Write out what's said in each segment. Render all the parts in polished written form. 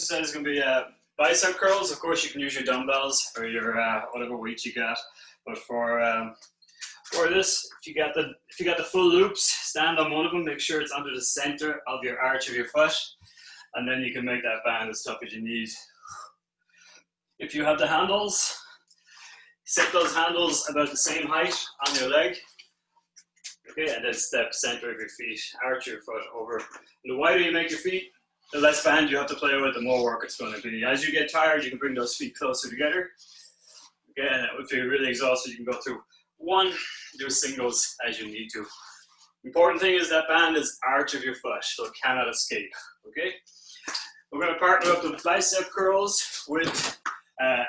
Exercise is going to be bicep curls. Of course, you can use your dumbbells or your whatever weight you got. But for this, if you got the full loops, stand on one of them. Make sure it's under the center of your arch of your foot, and then you can make that band as tough as you need. If you have the handles, set those handles about the same height on your leg. Okay, and then step center of your feet, arch your foot over. And the wider you make your feet, the less band you have to play with, the more work it's going to be. As you get tired, you can bring those feet closer together. Okay, and if you're really exhausted, you can go through one, do singles as you need to. Important thing is that band is arch of your foot, so it cannot escape. Okay, we're going to partner up the bicep curls with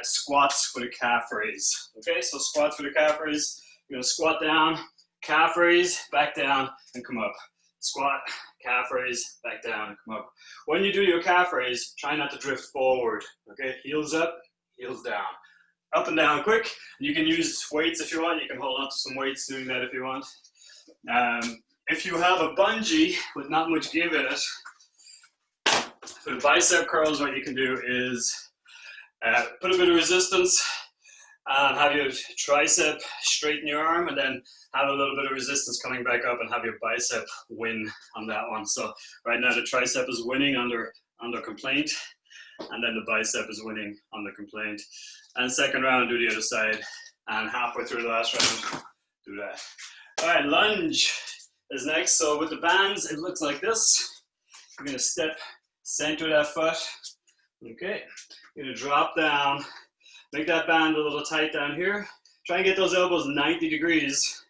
squats with a calf raise. Okay, so squats with a calf raise. You're going to squat down, calf raise, back down, and come up. Squat, calf raise, back down, and come up. When you do your calf raise, try not to drift forward. Okay, heels up, heels down. Up and down quick. You can use weights if you want. You can hold on to some weights doing that if you want. If you have a bungee with not much give in it, for the bicep curls, what you can do is put a bit of resistance and have your tricep straighten your arm, and then have a little bit of resistance coming back up and have your bicep win on that one. So right now the tricep is winning under complaint, and then the bicep is winning under complaint. And second round, do the other side, and halfway through the last round, do that. All right, lunge is next. So with the bands, it looks like this. You're gonna step center that foot. Okay, you're gonna drop down. Make that band a little tight down here. Try and get those elbows 90 degrees.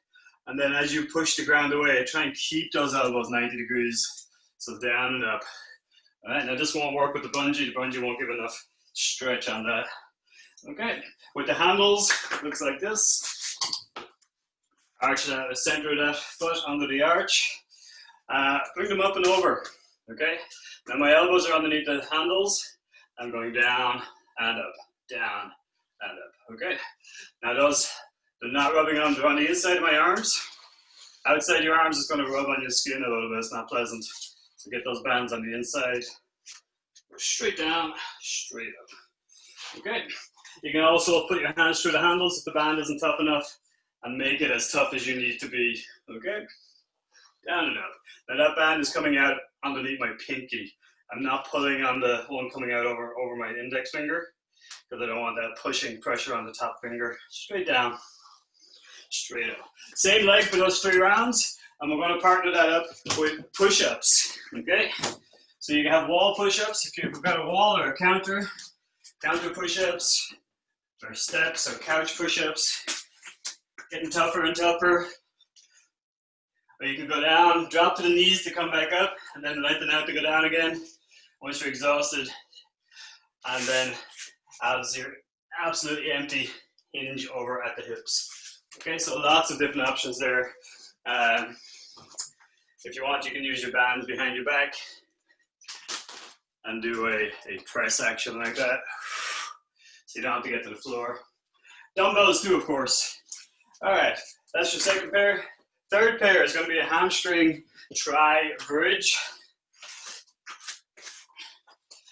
And then as you push the ground away, try and keep those elbows 90 degrees. So down and up. All right, now this won't work with the bungee. The bungee won't give enough stretch on that. Okay, with the handles, it looks like this. Arch the center of that foot under the arch. Bring them up and over. Okay, now my elbows are underneath the handles. I'm going down and up, down and up. Okay, now those, they're not rubbing on, they're on the inside of my arms. Outside your arms is going to rub on your skin a little bit, it's not pleasant. So get those bands on the inside. Straight down, straight up. Okay, you can also put your hands through the handles if the band isn't tough enough, and make it as tough as you need to be. Okay, down and up. Now that band is coming out underneath my pinky. I'm not pulling on the one coming out over my index finger, because I don't want that pushing pressure on the top finger. Straight down, straight up. Same leg for those 3 rounds, and we're going to partner that up with push-ups. Okay, so you can have wall push-ups if you've got a wall, or a counter push-ups, or steps, or couch push-ups. Getting tougher and tougher. Or you can go down, drop to the knees to come back up, and then lengthen out to go down again once you're exhausted. And then as you're absolutely empty, hinge over at the hips. Okay, so lots of different options there. If you want, you can use your bands behind your back and do a press action like that, so you don't have to get to the floor. Dumbbells too, of course. All right, that's your second pair. Third pair is going to be a hamstring tri bridge.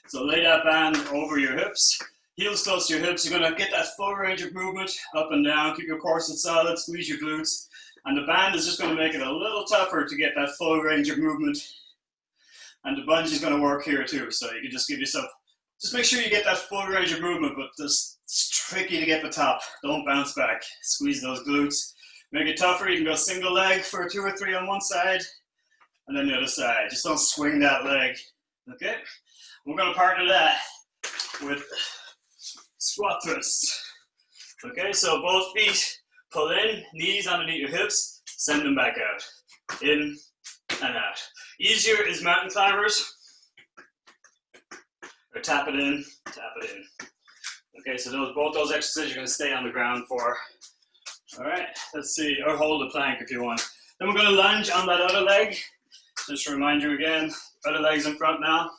So lay that band over your hips, heels close to your hips. You're going to get that full range of movement up and down. Keep your core solid, squeeze your glutes. And the band is just going to make it a little tougher to get that full range of movement. And the bungee is going to work here too. So you can just give yourself, just make sure you get that full range of movement, but it's tricky to get the top. Don't bounce back. Squeeze those glutes. Make it tougher. You can go single leg for 2 or 3 on one side, and then the other side. Just don't swing that leg. Okay? We're going to partner that with squat thrusts. Okay, so both feet pull in, knees underneath your hips, send them back out. In and out. Easier is mountain climbers. Or tap it in, tap it in. Okay, so both those exercises you're going to stay on the ground for. All right, let's see, or hold the plank if you want. Then we're going to lunge on that other leg. Just to remind you again, other leg's in front now.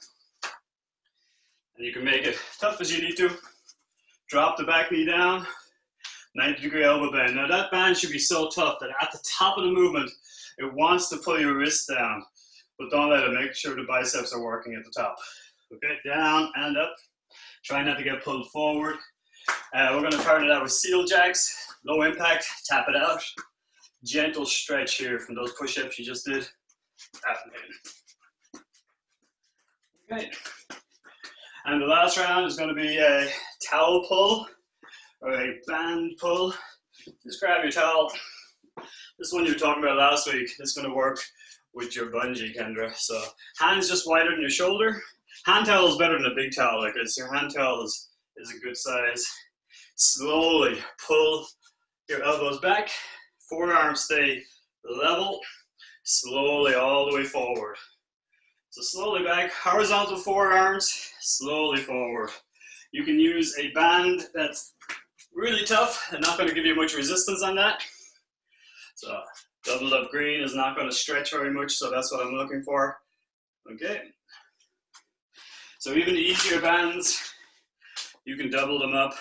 And you can make it tough as you need to. Drop the back knee down, 90-degree elbow bend. Now that band should be so tough that at the top of the movement, it wants to pull your wrist down, but don't let it. Make sure the biceps are working at the top. Okay, down and up. Try not to get pulled forward. We're going to partner that with seal jacks. Low impact, tap it out. Gentle stretch here from those push-ups you just did. Tap it in. Okay. And the last round is going to be a towel pull or a band pull. Just grab your towel. This one you were talking about last week. It's going to work with your bungee, Kendra. So hands just wider than your shoulder. Hand towel is better than a big towel like this. Your hand towel is a good size. Slowly pull your elbows back. Forearms stay level. Slowly all the way forward. So slowly back, horizontal forearms, slowly forward. You can use a band that's really tough and not going to give you much resistance on that. So doubled up green is not going to stretch very much, so that's what I'm looking for. Okay. So even the easier bands, you can double them up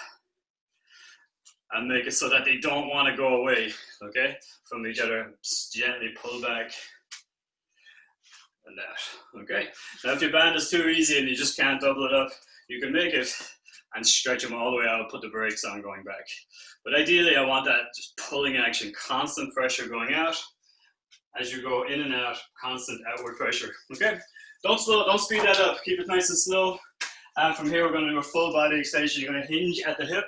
and make it so that they don't want to go away, okay, from each other. Just gently pull back. And that, okay? Now if your band is too easy and you just can't double it up, you can make it and stretch them all the way out, put the brakes on going back. But ideally I want that just pulling action, constant pressure going out. As you go in and out, constant outward pressure, okay? Don't speed that up, keep it nice and slow. And from here we're going to do a full body extension. You're going to hinge at the hip,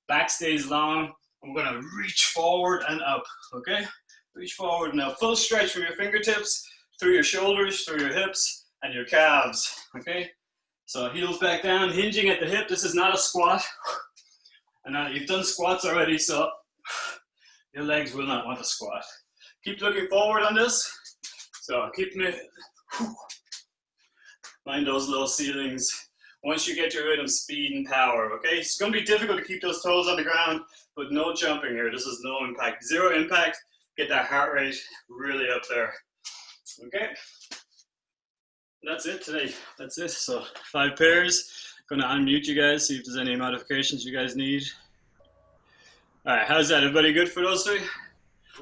back stays long, and we're going to reach forward and up, okay? Reach forward now, full stretch from your fingertips, through your shoulders, through your hips, and your calves, okay? So heels back down, hinging at the hip. This is not a squat. And now you've done squats already, so your legs will not want to squat. Keep looking forward on this. So keep mind those low ceilings. Once you get your rhythm, speed and power, okay? It's gonna be difficult to keep those toes on the ground, but no jumping here. This is no impact. Zero impact, get that heart rate really up there. Okay, that's it today. That's it. So 5 pairs. Gonna unmute you guys, see if there's any modifications you guys need. All right, how's that? Everybody good for those 3?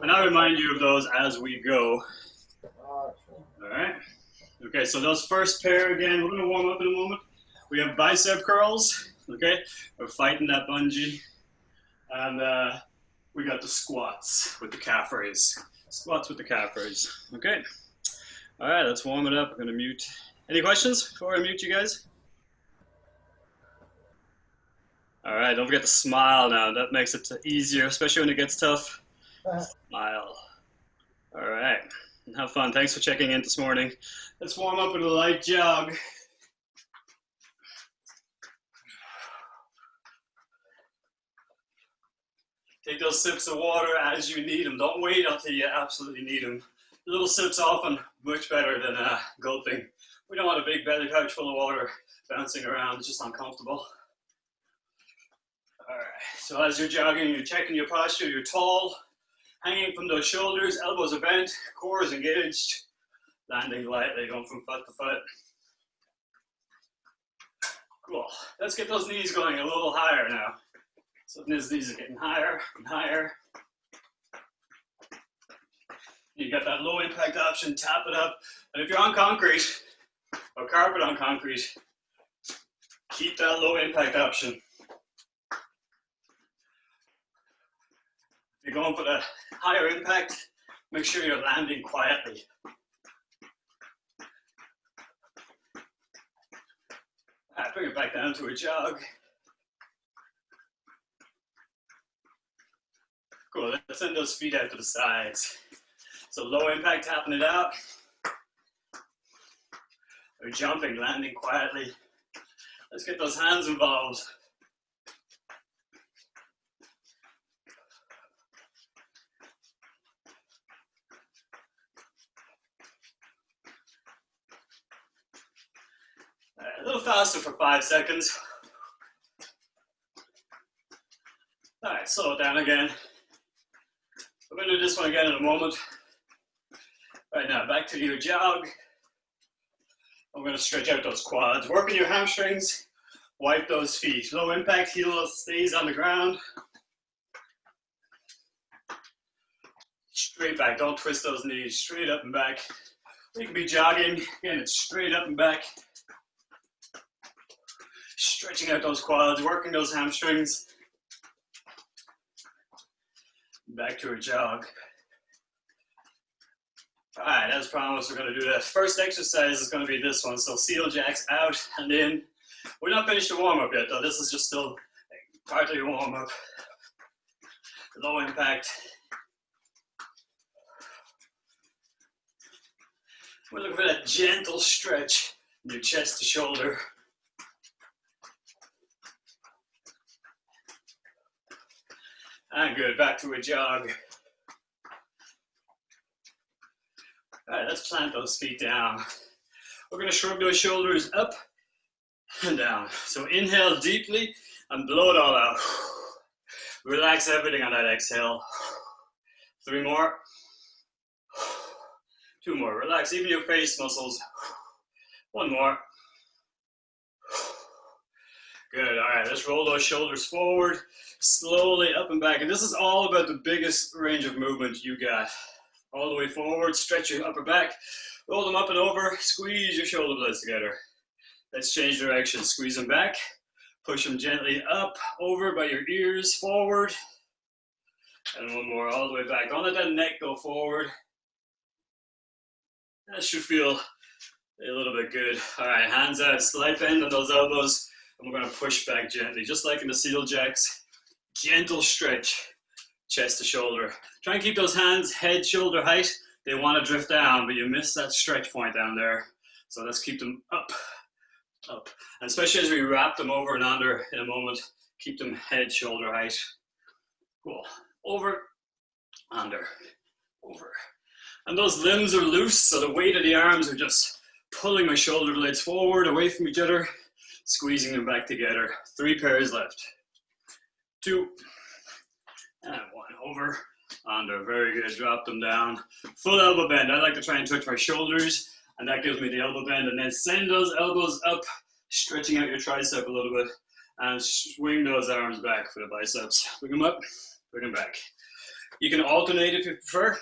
And I'll remind you of those as we go. All right. Okay, so those first pair again, we're gonna warm up in a moment. We have bicep curls. Okay, we're fighting that bungee, and we got the squats with the calf raise. Squats with the calf raise. Okay. All right, let's warm it up. I'm gonna mute. Any questions before I mute you guys? All right, don't forget to smile now. That makes it easier, especially when it gets tough. Smile. All right, and have fun. Thanks for checking in this morning. Let's warm up with a light jog. Take those sips of water as you need them. Don't wait until you absolutely need them. Little sips often much better than gulping. We don't want a big belly pouch full of water bouncing around. It's just uncomfortable. All right, so as you're jogging, you're checking your posture. You're tall, hanging from those shoulders, elbows are bent, core is engaged, landing lightly, going from foot to foot. Cool. Let's get those knees going a little higher now. So these knees are getting higher and higher. You got that low impact option, tap it up. And if you're on concrete or carpet on concrete, keep that low impact option. If you're going for the higher impact, make sure you're landing quietly. All right, bring it back down to a jog. Cool, let's send those feet out to the sides. So low impact, tapping it out. Or jumping, landing quietly. Let's get those hands involved. A little faster for 5 seconds. All right, slow it down again. We're going to do this one again in a moment. Right now, back to your jog. I'm going to stretch out those quads. Working your hamstrings, wipe those feet. Low impact, heel stays on the ground. Straight back, don't twist those knees. Straight up and back. You can be jogging, again, it's straight up and back. Stretching out those quads, working those hamstrings. Back to a jog. All right, as promised, we're gonna do that. First exercise is gonna be this one. So seal jacks out and in. We're not finished the warm up yet though. This is just still part of your warm up. Low impact. We're looking for that gentle stretch in your chest to shoulder. And good, back to a jog. All right, let's plant those feet down. We're gonna shrug those shoulders up and down. So inhale deeply and blow it all out. Relax everything on that exhale. 3 more. 2 more. Relax even your face muscles. 1 more. Good. All right, let's roll those shoulders forward, slowly up and back. And this is all about the biggest range of movement you got. All the way forward, stretch your upper back, roll them up and over, squeeze your shoulder blades together. Let's change direction. Squeeze them back, push them gently up, over by your ears, forward. And 1 more, all the way back. Don't let that neck go forward. That should feel a little bit good. All right, hands out, slight bend on those elbows, and we're gonna push back gently, just like in the seal jacks. Gentle stretch, chest to shoulder. Try and keep those hands head, shoulder height. They wanna drift down, but you miss that stretch point down there. So let's keep them up, up. And especially as we wrap them over and under in a moment, keep them head, shoulder height. Cool, over, under, over. And those limbs are loose, so the weight of the arms are just pulling my shoulder blades forward, away from each other, squeezing them back together. 3 pairs left. 2, and 1, over, under, very good, drop them down. Full elbow bend, I like to try and touch my shoulders, and that gives me the elbow bend, and then send those elbows up, stretching out your tricep a little bit, and swing those arms back for the biceps. Bring them up, bring them back. You can alternate if you prefer.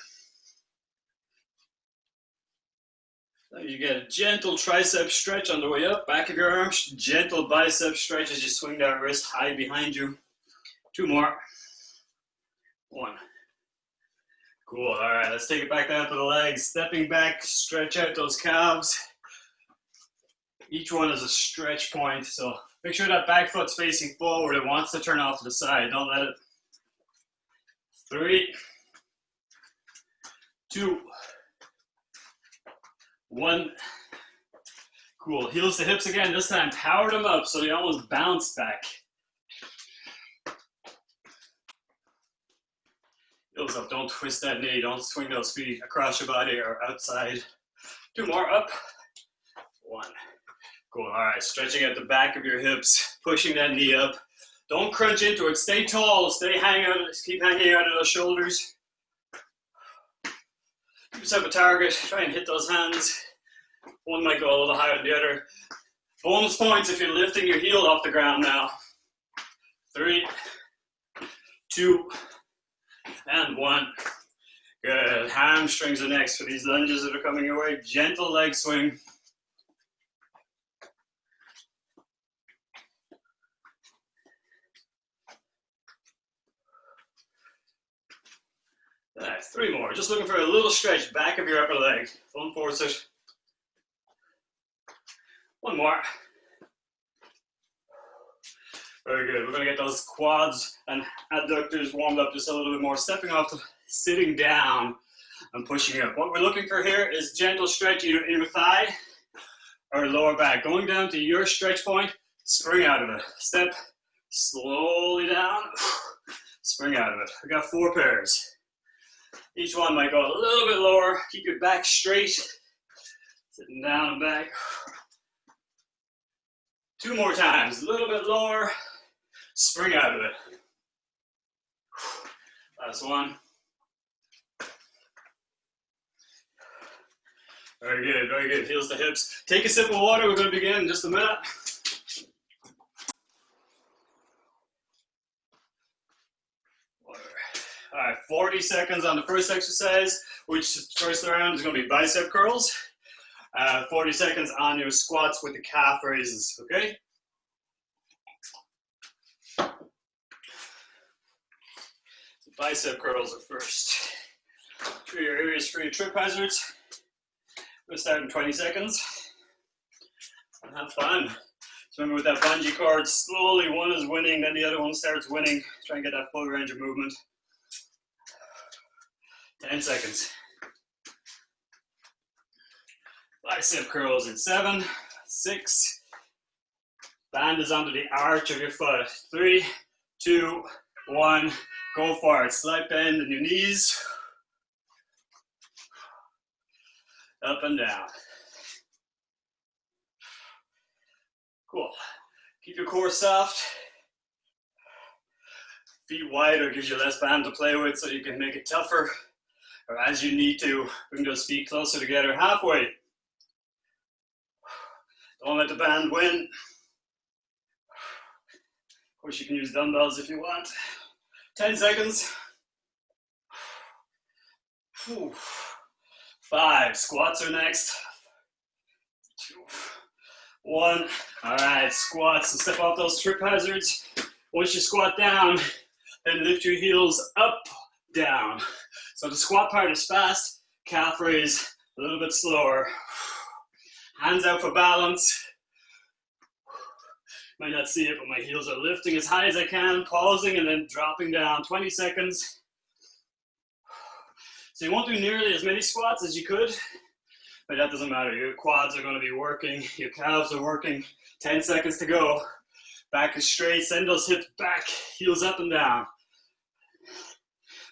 You get a gentle tricep stretch on the way up, back of your arms, gentle bicep stretch as you swing that wrist high behind you. 2 more. 1. Cool, all right, let's take it back down to the legs. Stepping back, stretch out those calves. Each one is a stretch point, so make sure that back foot's facing forward. It wants to turn off to the side, don't let it. 3, 2, 1. Cool, heels to hips again, this time power them up so they almost bounce back. Heels up, don't twist that knee, don't swing those feet across your body or outside. 2 more, up. 1. Cool, all right, stretching at the back of your hips, pushing that knee up. Don't crunch into it, stay tall, keep hanging out of those shoulders. Give yourself a target, try and hit those hands. One might go a little higher than the other. Bonus points if you're lifting your heel off the ground now. 3, 2, and 1. Good, hamstrings are next for these lunges that are coming your way. Gentle leg swing. All right, 3 more. Just looking for a little stretch back of your upper leg. Don't force it. 1 more. Very good. We're going to get those quads and adductors warmed up just a little bit more. Stepping off to sitting down and pushing up. What we're looking for here is gentle stretch either inner thigh or lower back. Going down to your stretch point, spring out of it. Step slowly down, spring out of it. We got 4 pairs. Each one might go a little bit lower. Keep your back straight. Sitting down and back. 2 more times. A little bit lower. Spring out of it. Last one. Very good, very good. Heels to hips. Take a sip of water. We're going to begin in just a minute. All right, 40 seconds on the first exercise, which first round is going to be bicep curls. 40 seconds on your squats with the calf raises, okay? So bicep curls are first. Three areas for your trip hazards. We'll start in 20 seconds. And have fun. So remember with that bungee cord, slowly one is winning, then the other one starts winning. Try and get that full range of movement. 10 seconds. Bicep curls in 7, 6. Band is onto the arch of your foot. 3, 2, 1. Go for it. Slight bend in your knees. Up and down. Cool. Keep your core soft. Feet wider gives you less band to play with, so you can make it tougher. Or as you need to, bring those feet closer together halfway. Don't let the band win. Of course, you can use dumbbells if you want. 10 seconds. 5, squats are next. 2, 1. All right, squats, and step off those trip hazards. Once you squat down, then lift your heels up, down. So the squat part is fast, calf raise a little bit slower. Hands out for balance. Might not see it, but my heels are lifting as high as I can, pausing and then dropping down. 20 seconds. So you won't do nearly as many squats as you could, but that doesn't matter. Your quads are going to be working, your calves are working. 10 seconds to go. Back is straight, send those hips back, heels up and down.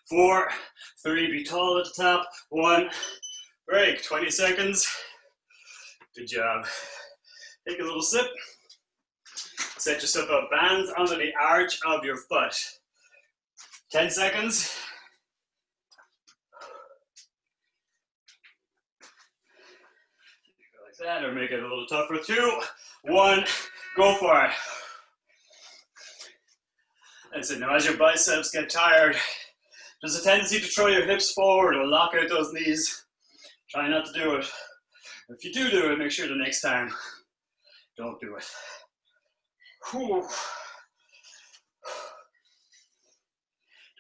4, 3, be tall at the top. 1, break. 20 seconds. Good job. Take a little sip. Set yourself up, bands under the arch of your foot. 10 seconds. Like that, or make it a little tougher. 2, 1, go for it. That's it. Now as your biceps get tired, there's a tendency to throw your hips forward or lock out those knees. Try not to do it. If you do it, make sure the next time, don't do it. Whew.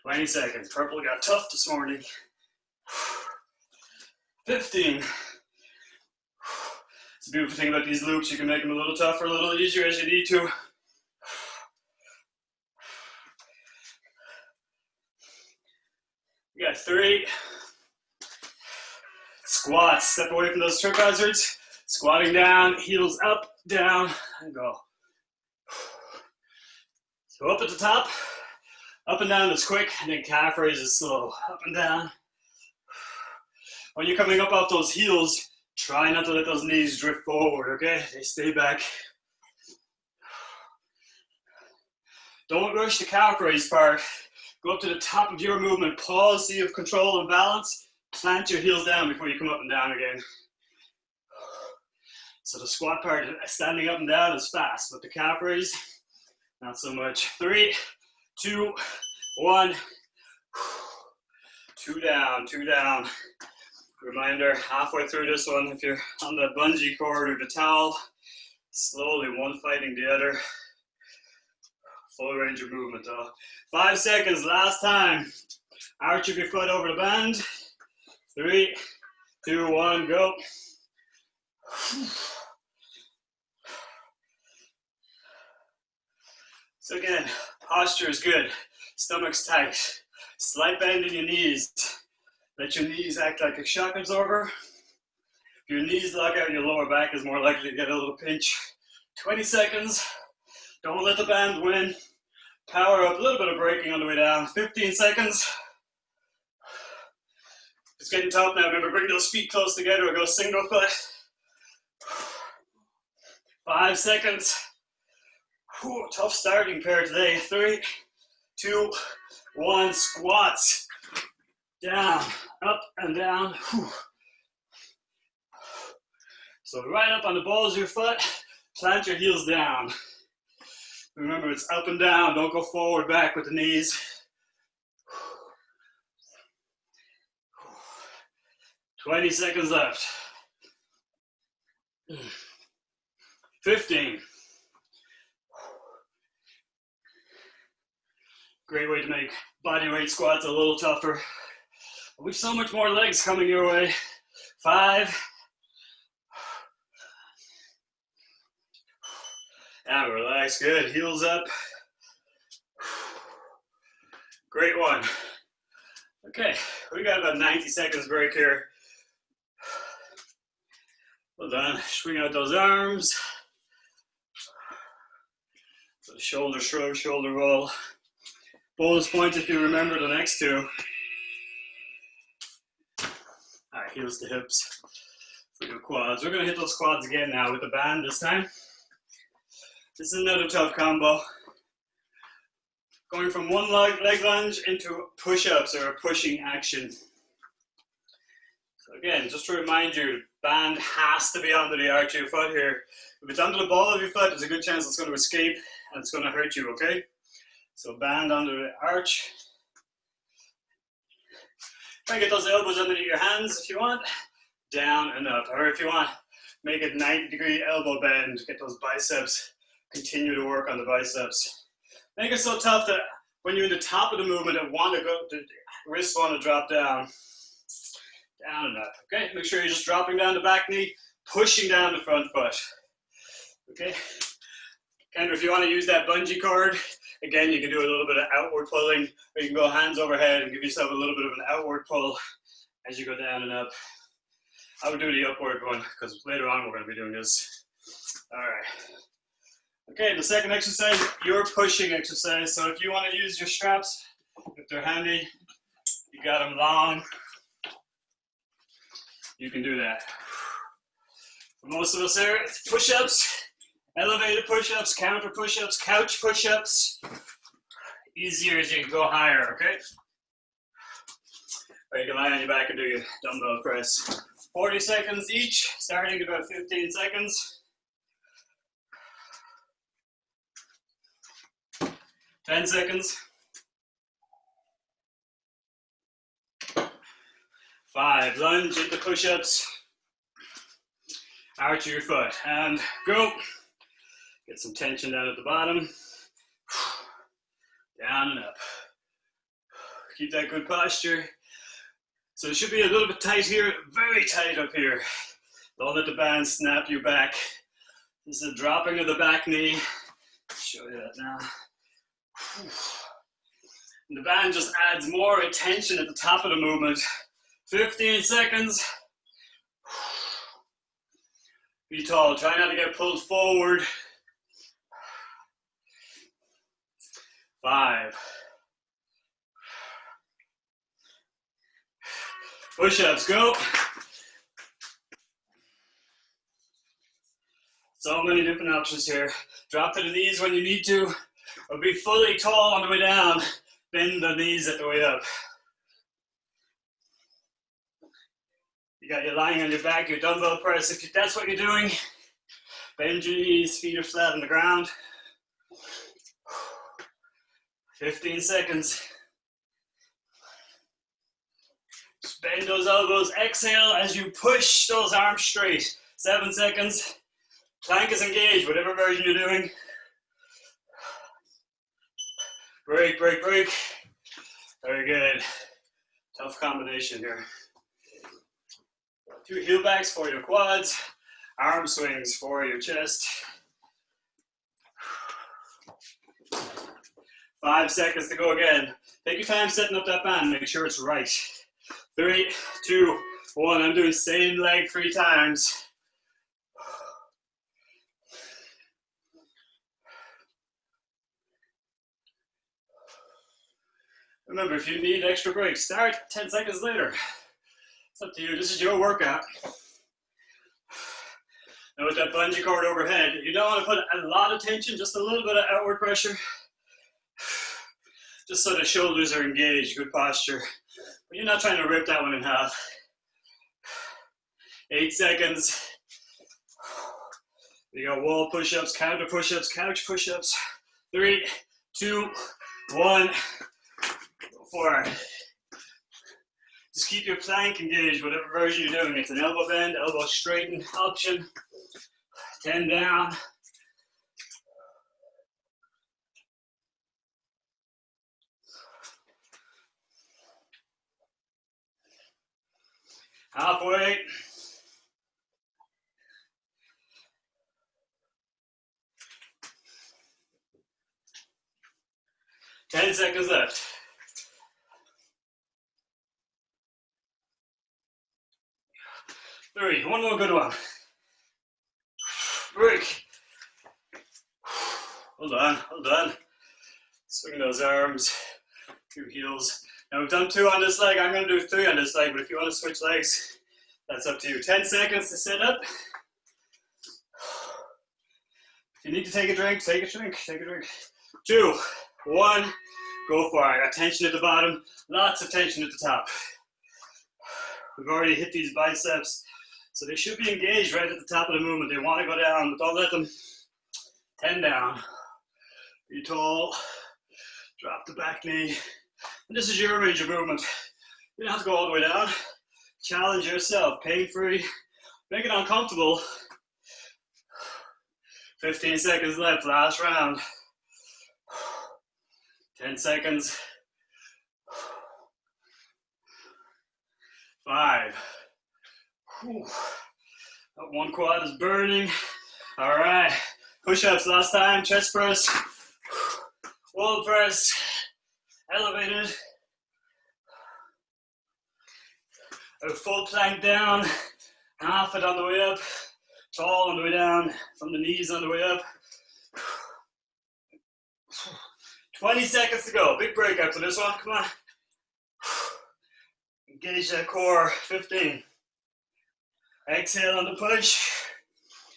20 seconds. Purple got tough this morning. 15. It's a beautiful thing about these loops. You can make them a little tougher, a little easier as you need to. You got 3. Squats. Step away from those trip hazards. Squatting down, heels up, down, and go. So up at the top, up and down is quick, and then calf raise is slow. Up and down. When you're coming up off those heels, try not to let those knees drift forward, okay? They stay back. Don't rush the calf raise part. Go up to the top of your movement, pause so you have control and balance. Plant your heels down before you come up and down again. So the squat part, standing up and down is fast, but the calf raise, not so much. 3, 2, 1. 2 down, 2 down. Reminder, halfway through this one, if you're on the bungee cord or the towel, slowly, one fighting the other. Full range of movement though. 5 seconds, last time. Arch of your foot over the band. 3, 2, 1, go. So again, posture is good. Stomach's tight. Slight bend in your knees. Let your knees act like a shock absorber. If your knees lock out, your lower back is more likely to get a little pinch. 20 seconds. Don't let the band win. Power up, a little bit of braking on the way down. 15 seconds. It's getting tough now. Remember, bring those feet close together or go single foot. 5 seconds. Whew, tough starting pair today. 3, 2, 1, squats. Down, up and down. Whew. So right up on the balls of your foot, plant your heels down. Remember, it's up and down. Don't go forward, back with the knees. 20 seconds left. 15. Great way to make body weight squats a little tougher. We've so much more legs coming your way. 5. And relax, good. Heels up. Great one. Okay, we got about 90 seconds break here. Well done. Swing out those arms. So shoulder shrug, shoulder roll. Bonus points if you remember the next two. All right, heels to hips for your quads. We're going to hit those quads again now with the band this time. This is another tough combo. Going from one leg lunge into push-ups or a pushing action. So again, just to remind you, band has to be under the arch of your foot here. If it's under the ball of your foot, there's a good chance it's going to escape and it's going to hurt you, okay? So band under the arch. Try and get those elbows underneath your hands if you want. Down and up. Or if you want, make it 90-degree elbow bend. Get those biceps. Continue to work on the biceps. Make it so tough that when you're in the top of the movement, the wrists want to drop down. Down and up. Okay, make sure you're just dropping down the back knee, pushing down the front foot. Okay, kind of if you want to use that bungee cord, again, you can do a little bit of outward pulling, or you can go hands overhead and give yourself a little bit of an outward pull as you go down and up. I would do the upward one because later on we're going to be doing this. All right. Okay, the second exercise, your pushing exercise. So if you want to use your straps, if they're handy, you got them long, you can do that. For most of us here, it's push-ups, elevated push-ups, counter push-ups, couch push-ups. Easier as you can go higher, okay? Or you can lie on your back and do your dumbbell press. 40 seconds each, starting at about 15 seconds. 10 seconds. 5, lunge into push-ups. Arch your foot and go. Get some tension down at the bottom. Down and up. Keep that good posture. So it should be a little bit tight here, very tight up here. Don't let the band snap you back. This is a dropping of the back knee. I'll show you that now. And the band just adds more attention at the top of the movement. 15 seconds. Be tall, try not to get pulled forward. 5. Push-ups, go. So many different options here. Drop to the knees when you need to, or be fully tall on the way down. Bend the knees at the way up. You got you lying on your back, your dumbbell press. If that's what you're doing, bend your knees, feet are flat on the ground. 15 seconds. Just bend those elbows. Exhale as you push those arms straight. 7 seconds. Plank is engaged, whatever version you're doing. Break, break, break. Very good. Tough combination here. 2 heel backs for your quads. Arm swings for your chest. 5 seconds to go again. Take your time setting up that band. Make sure it's right. 3, 2, 1. I'm doing same leg 3 times. Remember, if you need extra breaks, start 10 seconds later. It's up to you. This is your workout. Now with that bungee cord overhead, you don't want to put a lot of tension, just a little bit of outward pressure. Just so the shoulders are engaged, good posture. But you're not trying to rip that one in half. 8 seconds. You got wall push-ups, counter push-ups, couch push-ups. 3, 2, 1. Go for it. Just keep your plank engaged, whatever version you're doing. It's an elbow bend, elbow straighten option. 10 down. Halfway. Ten seconds left. 3, one more good one. Break. Hold on, hold on. Swing those arms, 2 heels. Now we've done 2 on this leg, I'm gonna do 3 on this leg, but if you wanna switch legs, that's up to you. 10 seconds to sit up. If you need to take a drink, take a drink, take a drink. 2, 1, go for it. I got tension at the bottom, lots of tension at the top. We've already hit these biceps, so they should be engaged right at the top of the movement. They want to go down, but don't let them. 10 down. Be tall. Drop the back knee. And this is your range of movement. You don't have to go all the way down. Challenge yourself, pain-free. Make it uncomfortable. 15 seconds left, last round. 10 seconds. 5. Whew. That one quad is burning. All right, push-ups last time, chest press, wall press, elevated. A full plank down, half it on the way up, tall on the way down, from the knees on the way up. 20 seconds to go, big break after this one, come on. Engage that core, 15. Exhale on the push,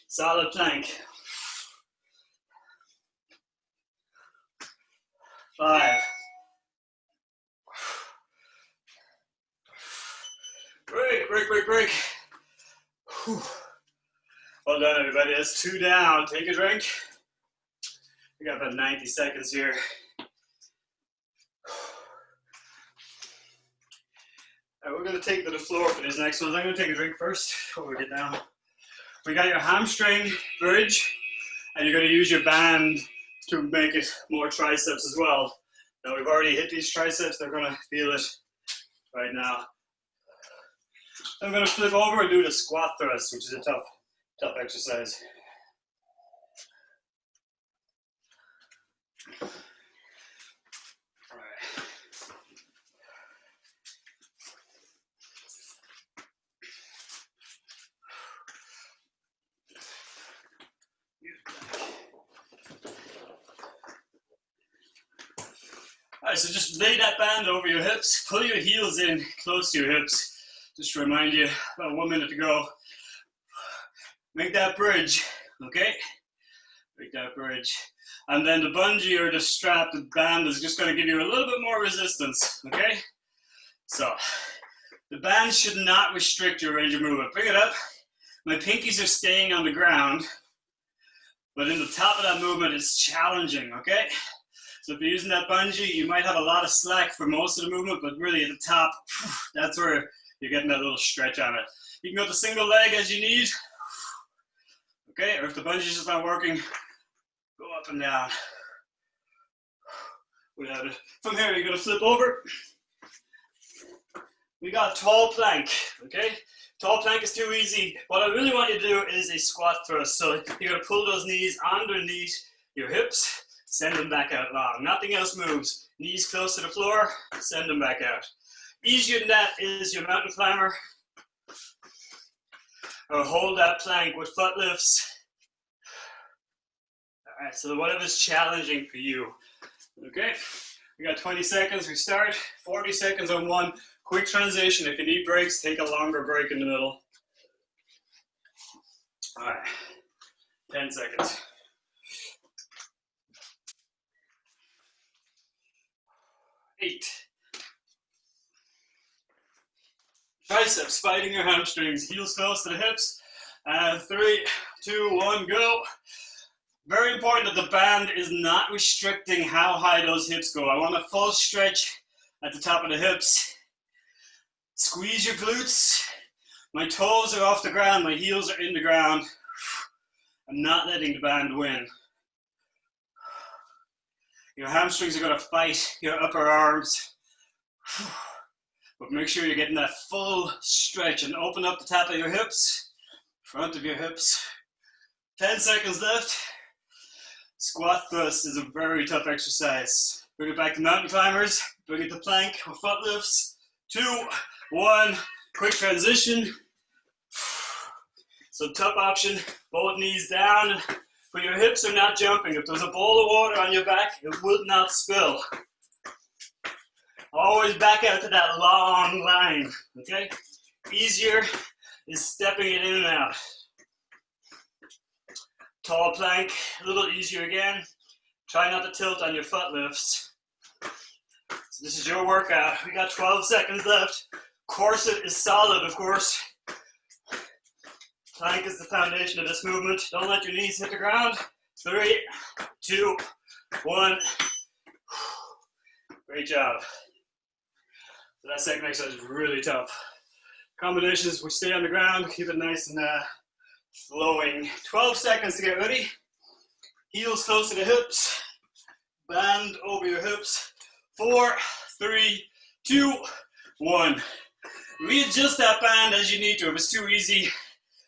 solid plank. 5. Break, break, break, break. Whew. Well done, everybody. That's 2 down. Take a drink. We got about 90 seconds here. All right, we're going to take to the floor for these next ones. I'm going to take a drink first before we get down. We got your hamstring bridge, and you're going to use your band to make it more triceps as well. Now we've already hit these triceps. They're going to feel it right now. I'm going to flip over and do the squat thrust, which is a tough exercise. All right. All right, so just lay that band over your hips, pull your heels in close to your hips. Just to remind you, about 1 minute to go. Make that bridge, okay? Make that bridge. And then the bungee or the strap, the band is just gonna give you a little bit more resistance, okay? So, the band should not restrict your range of movement. Bring it up. My pinkies are staying on the ground, but in the top of that movement, it's challenging, okay? So if you're using that bungee, you might have a lot of slack for most of the movement, but really at the top, that's where you're getting that little stretch on it. You can go to single leg as you need, okay? Or if the bungee's just not working, go up and down. Without it. From here, you're gonna flip over. We got tall plank, okay? Tall plank is too easy. What I really want you to do is a squat thrust. So you're gonna pull those knees underneath your hips, send them back out long. Nothing else moves. Knees close to the floor, send them back out. Easier than that is your mountain climber. Or hold that plank with foot lifts. All right, so whatever's challenging for you. Okay, we got 20 seconds, we start. 40 seconds on one. Quick transition. If you need breaks, take a longer break in the middle. All right, 10 seconds. 8. Triceps fighting your hamstrings, heels close to the hips. And 3, 2, 1, go. Very important that the band is not restricting how high those hips go. I want a full stretch at the top of the hips. Squeeze your glutes. My toes are off the ground, my heels are in the ground. I'm not letting the band win. Your hamstrings are going to fight your upper arms. But make sure you're getting that full stretch and open up the top of your hips, front of your hips. 10 seconds left. Squat thrust is a very tough exercise. Bring it back to mountain climbers. Bring it to plank or foot lifts. 2, 1, quick transition. So tough option, both knees down, but your hips are not jumping. If there's a bowl of water on your back, it will not spill. Always back out to that long line, okay? Easier is stepping it in and out. Tall plank, a little easier again. Try not to tilt on your foot lifts. So this is your workout. We got 12 seconds left. Corset is solid, of course. Plank is the foundation of this movement. Don't let your knees hit the ground. 3, 2, 1. Great job. So that second exercise is really tough. Combinations, we stay on the ground, keep it nice and flowing. 12 seconds to get ready. Heels close to the hips. Band over your hips. 4, 3, 2, 1. Readjust that band as you need to. If it's too easy,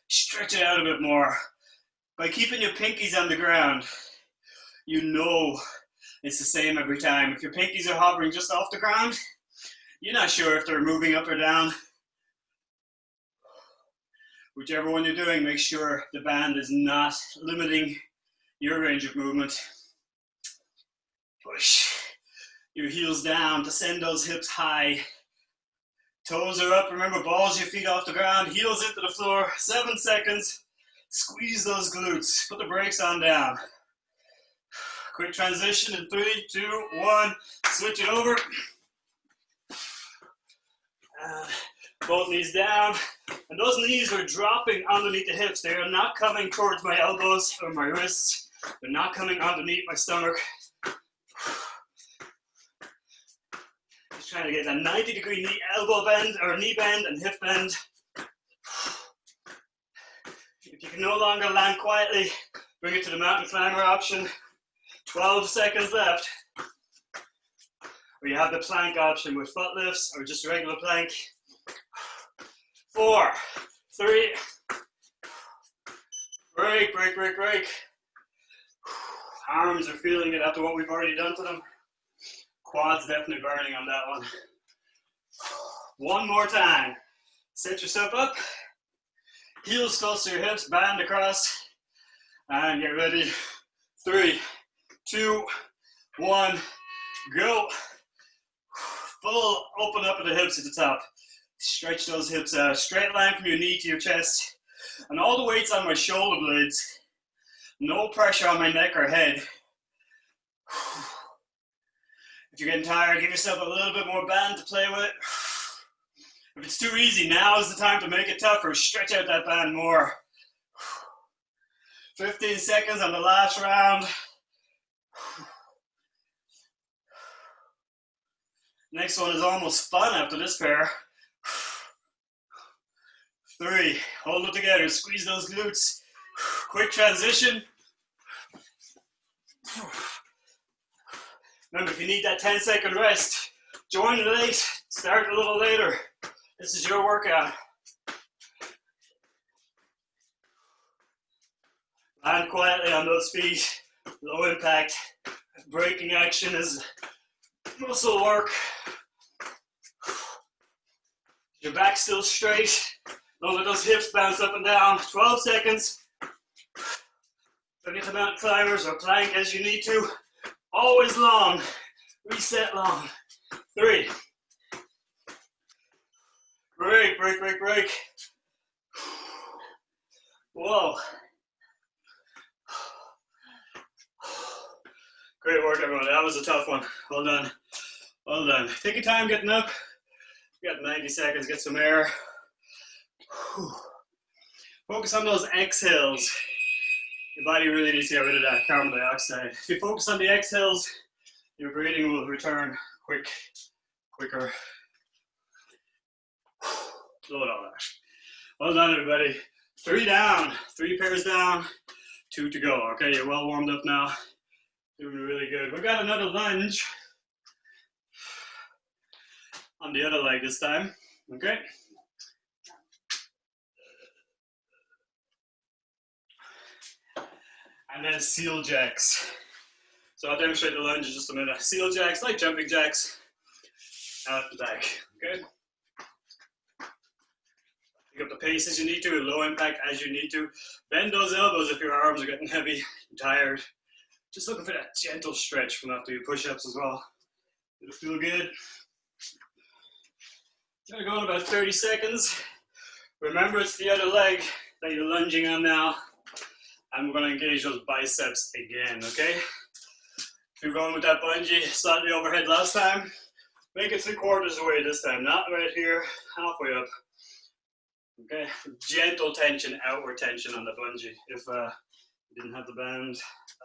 stretch it out a bit more. By keeping your pinkies on the ground, you know it's the same every time. If your pinkies are hovering just off the ground, you're not sure if they're moving up or down. Whichever one you're doing, make sure the band is not limiting your range of movement. Push your heels down to send those hips high. Toes are up, remember, balls your feet off the ground, heels into the floor. 7 seconds, squeeze those glutes, put the brakes on down. Quick transition in 3, 2, 1, switch it over. Both knees down, and those knees are dropping underneath the hips. They are not coming towards my elbows or my wrists. They're not coming underneath my stomach. Just trying to get that 90-degree knee elbow bend or knee bend and hip bend. If you can no longer land quietly, bring it to the mountain climber option. 12 seconds left. Or you have the plank option with foot lifts or just regular plank. 4, 3, break, break, break, break. Arms are feeling it after what we've already done to them. Quads definitely burning on that one. One more time. Set yourself up. Heels close to your hips, band across. And get ready. 3, 2, 1, go. Full open up of the hips at the top. Stretch those hips out. Straight line from your knee to your chest. And all the weight's on my shoulder blades. No pressure on my neck or head. If you're getting tired, give yourself a little bit more band to play with. If it's too easy, now is the time to make it tougher. Stretch out that band more. 15 seconds on the last round. Next one is almost fun after this pair. 3, hold it together, squeeze those glutes. Quick transition. Remember, if you need that 10-second rest, join late, start a little later. This is your workout. Land quietly on those feet, low impact. Braking action is muscle work. Your back still straight. Don't let those hips bounce up and down. 12 seconds. Bring it to mountain climbers or plank as you need to. Always long. Reset long. 3. Break, break, break, break. Whoa. Great work, everyone. That was a tough one. Well done. Well done. Take your time getting up. You got 90 seconds, get some air. Focus on those exhales. Your body really needs to get rid of that carbon dioxide. If you focus on the exhales, your breathing will return quicker. Load all that. Well done, everybody. 3 down, 3 pairs down, 2 to go. Okay, you're well warmed up now. Doing really good. We got another lunge. on the other leg this time, okay? And then seal jacks. So I'll demonstrate the lunge in just a minute. Seal jacks, like jumping jacks, out the back, okay? Pick up the pace as you need to, low impact as you need to. Bend those elbows if your arms are getting heavy, you're tired. Just looking for that gentle stretch from after your push-ups as well. It'll feel good. Gonna go in about 30 seconds. Remember, it's the other leg that you're lunging on now. And we're gonna engage those biceps again, okay? If you're going with that bungee slightly overhead last time, make it 3/4 away this time, not right here, halfway up. Okay, gentle tension, outward tension on the bungee. If you didn't have the band,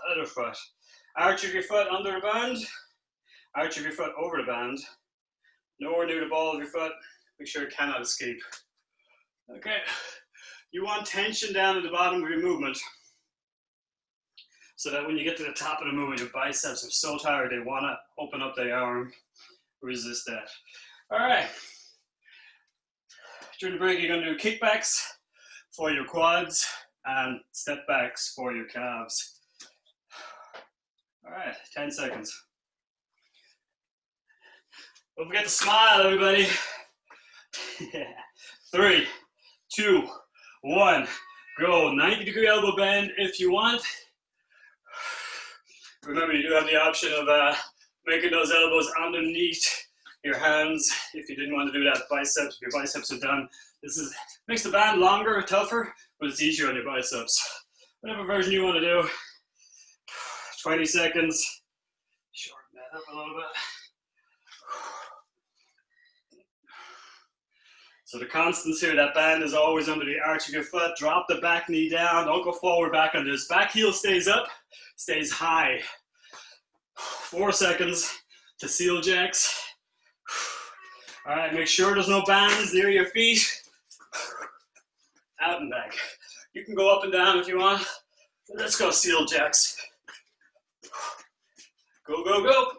other foot. Arch of your foot under the band, arch of your foot over the band. Nowhere near the ball of your foot, make sure it cannot escape. Okay, you want tension down at the bottom of your movement, so that when you get to the top of the movement, your biceps are so tired, they want to open up their arm. Resist that. All right. During the break, you're going to do kickbacks for your quads and step backs for your calves. All right, 10 seconds. Don't forget to smile, everybody. 3, 2, 1, go. 90-degree elbow bend if you want. Remember, you do have the option of making those elbows underneath your hands if you didn't want to do that. Biceps, if your biceps are done. This makes the band longer, tougher, but it's easier on your biceps. Whatever version you want to do. 20 seconds. Shorten that up a little bit. So the constants here, that band is always under the arch of your foot. Drop the back knee down. Don't go forward back on this. Back heel stays up, stays high. 4 seconds to seal jacks. All right, make sure there's no bands near your feet. Out and back. You can go up and down if you want. Let's go seal jacks. Go, go, go.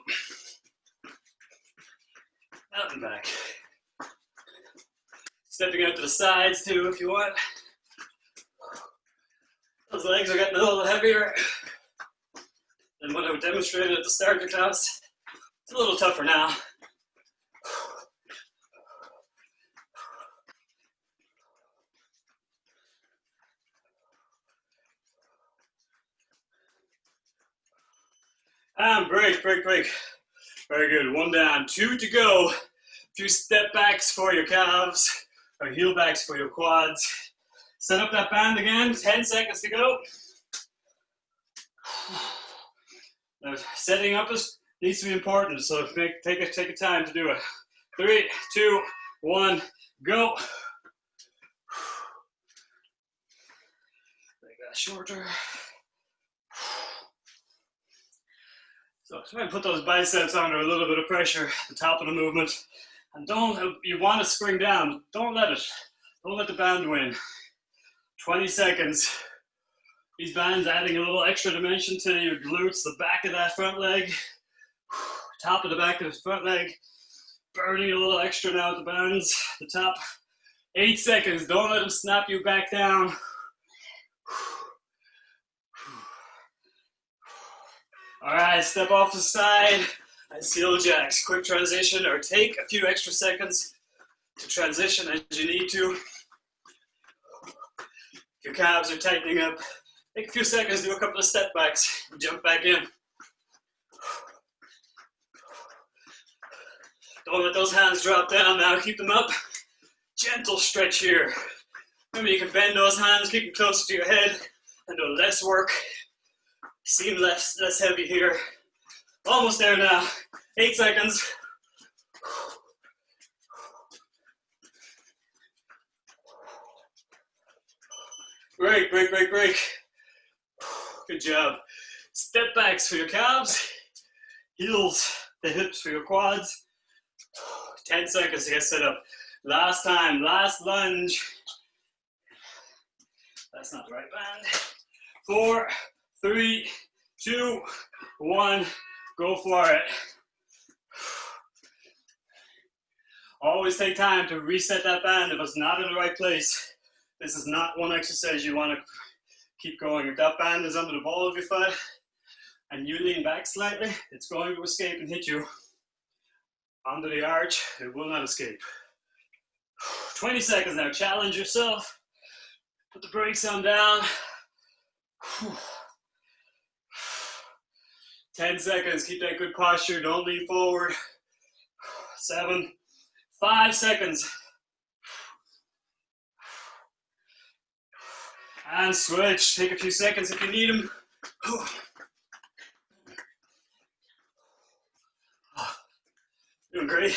Out and back. Stepping out to the sides too if you want. Those legs are getting a little heavier than what I demonstrated at the start of the class. It's a little tougher now. And break, break, break. Very good, 1 down, 2 to go. A few step backs for your calves, or heel backs for your quads. Set up that band again, 10 seconds to go. Now, setting up needs to be important, so take a time to do it. 3, 2, 1, go. Make that shorter. So try and put those biceps under a little bit of pressure at the top of the movement. And you want to spring down, don't let the band win. 20 seconds. These bands adding a little extra dimension to your glutes, the back of that front leg, top of the back of the front leg, burning a little extra now at the bands, the top. 8 seconds, don't let them snap you back down. All right, step off the side and seal jacks. Quick transition, or take a few extra seconds to transition as you need to. If your calves are tightening up, take a few seconds, do a couple of step backs, and jump back in. Don't let those hands drop down now, keep them up. Gentle stretch here. Remember, you can bend those hands, keep them closer to your head, and do less work. Seem less heavy here. Almost there now. 8 seconds. Break, break, break, break. Good job. Step backs for your calves. Heels, the hips for your quads. 10 seconds to get set up. Last time, last lunge. That's not the right band. 4, 3, 2, 1, go for it. Always take time to reset that band if it's not in the right place. This is not one exercise you want to keep going. If that band is under the ball of your foot and you lean back slightly, it's going to escape and hit you. Under the arch, it will not escape. 20 seconds now, challenge yourself. Put the brakes on down. 10 seconds, keep that good posture, don't lean forward. 7, 5 seconds. And switch, take a few seconds if you need them. Doing great.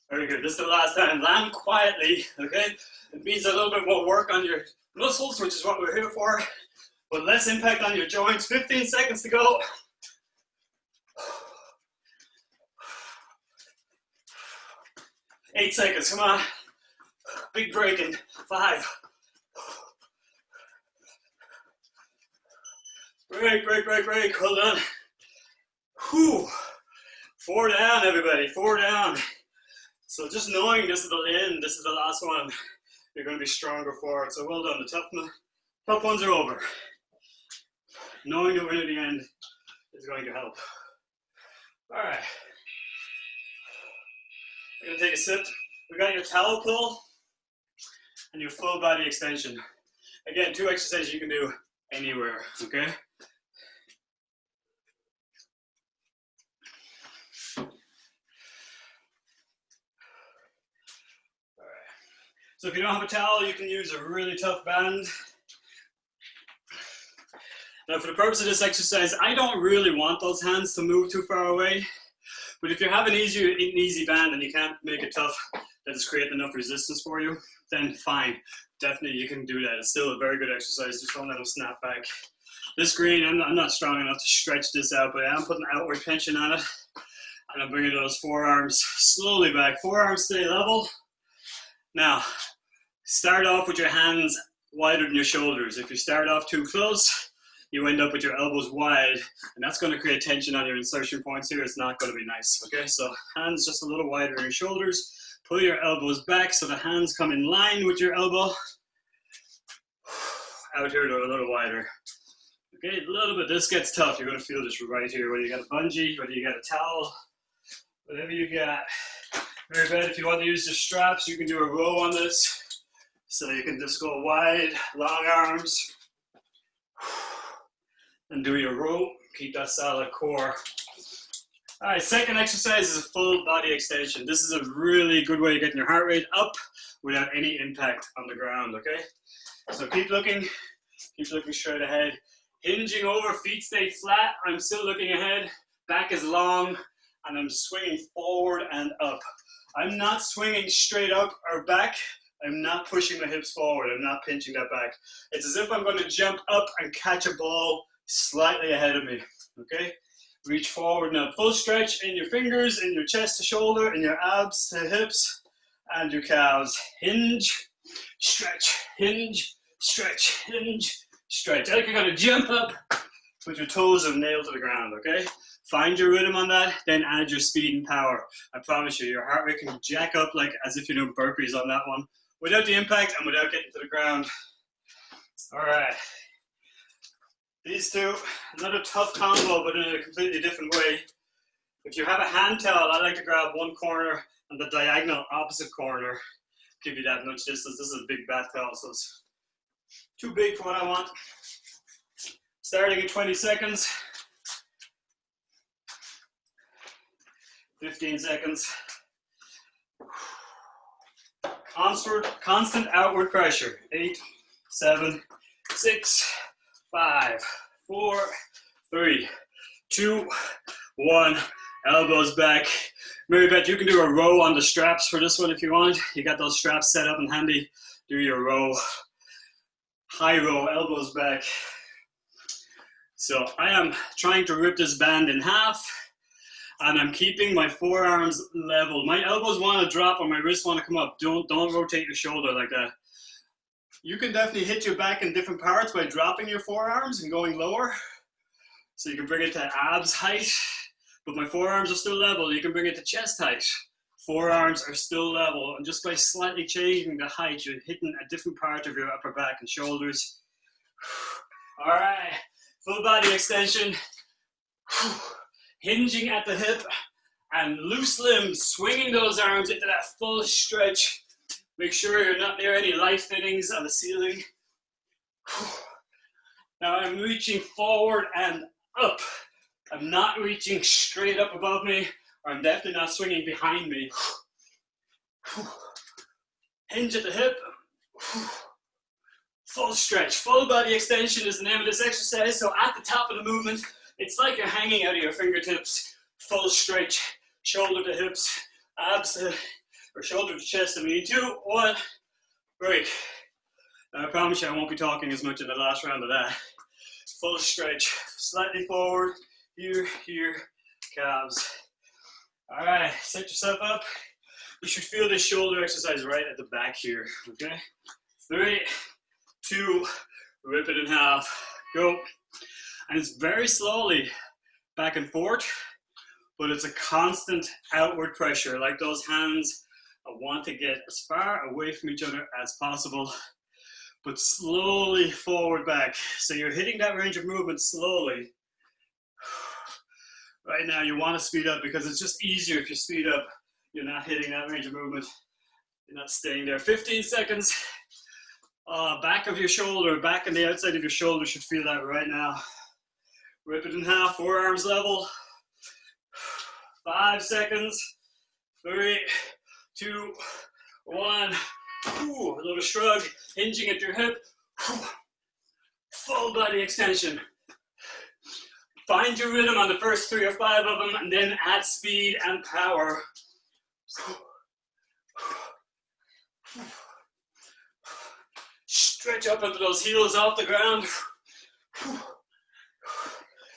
Very good, this is the last time. Land quietly, okay? It means a little bit more work on your muscles, which is what we're here for, but less impact on your joints. 15 seconds to go. 8 seconds, come on. Big break in 5. Break, break, break, break, hold on. Whew. 4 down, everybody, 4 down. So just knowing this is the end, this is the last one, you're going to be stronger for it. So well done, the tough ones are over. Knowing that we're at the end is going to help. All right. We're going to take a sip. We got your towel pull and your full body extension. Again, 2 exercises you can do anywhere, okay? So if you don't have a towel, you can use a really tough band. Now for the purpose of this exercise, I don't really want those hands to move too far away. But if you have an easy band and you can't make it tough, that is creating enough resistance for you, then fine. Definitely you can do that. It's still a very good exercise. Just don't let them snap back. This green, I'm not strong enough to stretch this out, but I'm putting outward tension on it. And I'm bringing those forearms slowly back. Forearms stay level. Now, start off with your hands wider than your shoulders. If you start off too close, you end up with your elbows wide, and that's going to create tension on your insertion points here. It's not going to be nice, okay? So hands just a little wider than your shoulders. Pull your elbows back so the hands come in line with your elbow. Out here, they're a little wider. Okay, a little bit, this gets tough. You're going to feel this right here, whether you got a bungee, whether you got a towel, whatever you got. Very good. If you want to use the straps, you can do a row on this. So you can just go wide, long arms, and do your row. Keep that solid core. All right, second exercise is a full body extension. This is a really good way of getting your heart rate up without any impact on the ground, okay? So keep looking straight ahead. Hinging over, feet stay flat. I'm still looking ahead. Back is long, and I'm swinging forward and up. I'm not swinging straight up or back. I'm not pushing the hips forward. I'm not pinching that back. It's as if I'm going to jump up and catch a ball slightly ahead of me, okay? Reach forward now. Full stretch in your fingers, in your chest to shoulder, in your abs to hips, and your calves. Hinge, stretch, hinge, stretch, hinge, stretch. Like you're going to jump up with your toes and nailed to the ground, okay? Find your rhythm on that, then add your speed and power. I promise you, your heart rate can jack up like as if you're doing burpees on that one, without the impact and without getting to the ground. All right. These two, another tough combo, but in a completely different way. If you have a hand towel, I like to grab one corner and the diagonal opposite corner. Give you that much distance. This is a big bath towel, so it's too big for what I want. Starting in 20 seconds. 15 seconds. Constant outward pressure. 8, 7, 6, 5, 4, 3, 2, 1. Elbows back. Mary Beth, you can do a row on the straps for this one if you want. You got those straps set up and handy. Do your row. High row, elbows back. So I am trying to rip this band in half, and I'm keeping my forearms level. My elbows want to drop and my wrists want to come up. Don't rotate your shoulder like that. You can definitely hit your back in different parts by dropping your forearms and going lower. So you can bring it to abs height, but my forearms are still level. You can bring it to chest height. Forearms are still level, and just by slightly changing the height, you're hitting a different part of your upper back and shoulders. All right, full body extension, hinging at the hip, and loose limbs, swinging those arms into that full stretch. Make sure you're not near any light fittings on the ceiling. Now I'm reaching forward and up. I'm not reaching straight up above me, or I'm definitely not swinging behind me. Hinge at the hip. Full stretch, full body extension is the name of this exercise. So at the top of the movement, it's like you're hanging out of your fingertips. Full stretch, shoulder to hips, abs to, or shoulder to chest. I mean, 2, 1, break. Now, I promise you I won't be talking as much in the last round of that. Full stretch, slightly forward, here, calves. All right, set yourself up. You should feel this shoulder exercise right at the back here, okay? 3, 2, rip it in half, go. And it's very slowly back and forth, but it's a constant outward pressure. Like those hands, I want to get as far away from each other as possible, but slowly forward back. So you're hitting that range of movement slowly. Right now you want to speed up because it's just easier if you speed up. You're not hitting that range of movement. You're not staying there. 15 seconds. Back of your shoulder, back and the outside of your shoulder should feel that right now. Rip it in half, forearms level. 5 seconds. 3, 2, 1. Ooh, a little shrug, hinging at your hip. Full body extension. Find your rhythm on the first 3 or 5 of them, and then add speed and power. Stretch up into those heels off the ground.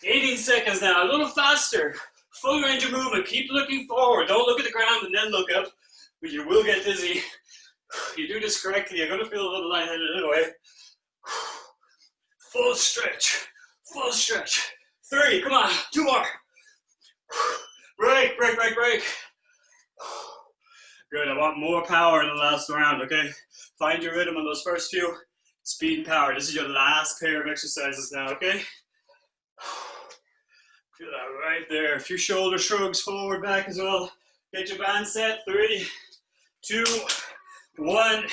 18 seconds now, a little faster. Full range of movement, keep looking forward. Don't look at the ground and then look up, but you will get dizzy. You do this correctly, you're gonna feel a little lightheaded anyway. Full stretch, full stretch. 3, come on, 2 more. Break, break, break, break. Good, I want more power in the last round, okay? Find your rhythm on those first few. Speed and power, this is your last pair of exercises now, okay? Feel that right there. A few shoulder shrugs forward, back as well. Get your band set. 3, 2, 1.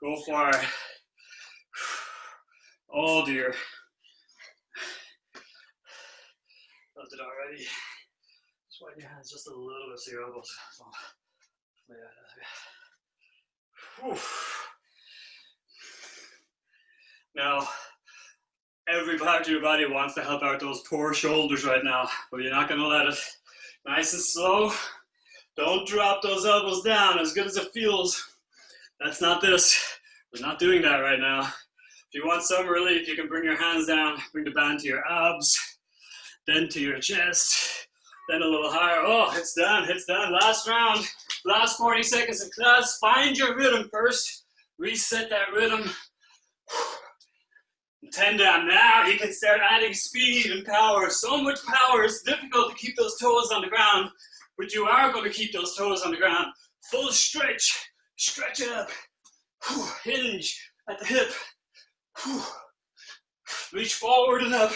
Go for it. Oh dear. Felt it already. Just widen your hands just a little bit so your elbows. Now, every part of your body wants to help out those poor shoulders right now, but you're not going to let it. Nice and slow. Don't drop those elbows down as good as it feels. That's not this. We're not doing that right now. If you want some relief, you can bring your hands down, bring the band to your abs, then to your chest, then a little higher. Oh, it's done, it's done. Last round, last 40 seconds of class. Find your rhythm first. Reset that rhythm. 10 down. Now you can start adding speed and power. So much power, it's difficult to keep those toes on the ground, but you are going to keep those toes on the ground. Full stretch. Stretch it up. Hinge at the hip. Reach forward and up.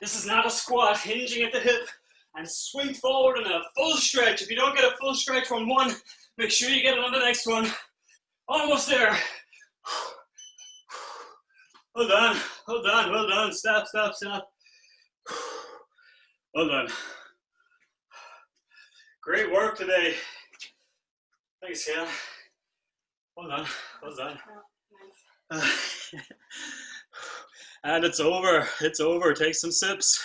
This is not a squat. Hinging at the hip and swing forward and up. Full stretch. If you don't get a full stretch from one, make sure you get it on the next one. Almost there. Hold on, hold on, well done. Stop, stop, stop. Well done. Great work today. Thanks, Kayla. Well done, well done. And it's over, it's over. Take some sips.